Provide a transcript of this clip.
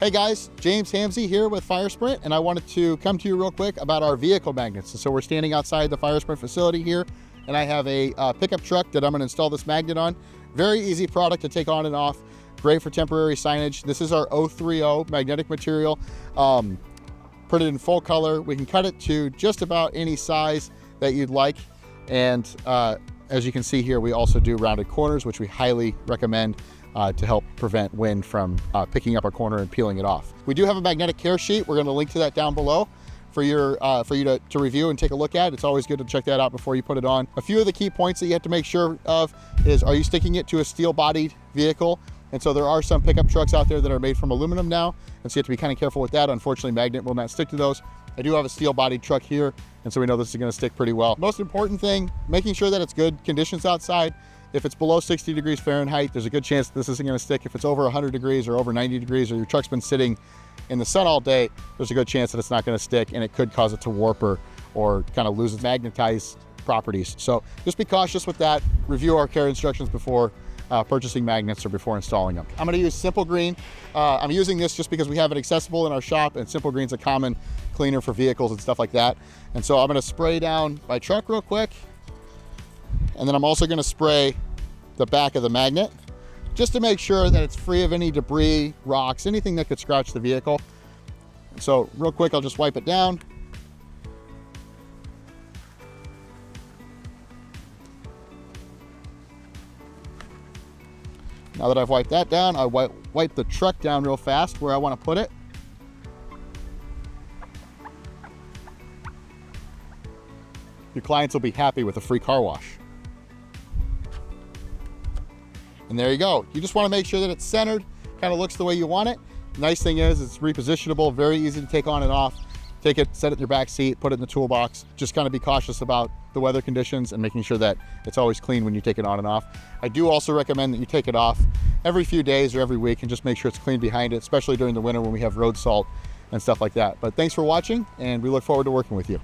Hey guys, James Hamsey here with Fire Sprint, and I wanted to come to you real quick about our vehicle magnets. So we're standing outside the Fire Sprint facility here, and I have a pickup truck that I'm going to install this magnet on. Very easy product to take on and off, great for temporary signage. This is our 030 magnetic material. Put it in full color. We can cut it to just about any size that you'd like, and as you can see here, we also do rounded corners, which we highly recommend to help prevent wind from picking up our corner and peeling it off. We do have a magnetic care sheet. We're going to link to that down below for you to review and take a look at. It's always good to check that out before you put it on. A few of the key points that you have to make sure of is, are you sticking it to a steel-bodied vehicle? And so there are some pickup trucks out there that are made from aluminum now, and so you have to be kind of careful with that. Unfortunately, magnet will not stick to those. I do have a steel-bodied truck here, and so we know this is going to stick pretty well. Most important thing, making sure that it's good conditions outside. If it's below 60 degrees Fahrenheit, there's a good chance this isn't going to stick. If it's over 100 degrees or over 90 degrees, or your truck's been sitting in the sun all day, there's a good chance that it's not going to stick, and it could cause it to warp or kind of lose its magnetized properties. So just be cautious with that. Review our care instructions before purchasing magnets or before installing them. I'm going to use Simple Green. I'm using this just because we have it accessible in our shop, and Simple Green's a common cleaner for vehicles and stuff like that. And so I'm going to spray down my truck real quick, and then I'm also going to spray the back of the magnet just to make sure that it's free of any debris, rocks, anything that could scratch the vehicle. So real quick, I'll just wipe it down. Now that I've wiped that down, I wipe the truck down real fast where I want to put it. Your clients will be happy with a free car wash. And there you go. You just want to make sure that it's centered, kind of looks the way you want it. The nice thing is it's repositionable, very easy to take on and off. Take it, set it in your back seat, put it in the toolbox. Just kind of be cautious about the weather conditions and making sure that it's always clean when you take it on and off. I do also recommend that you take it off every few days or every week and just make sure it's clean behind it, especially during the winter when we have road salt and stuff like that. But thanks for watching, and we look forward to working with you.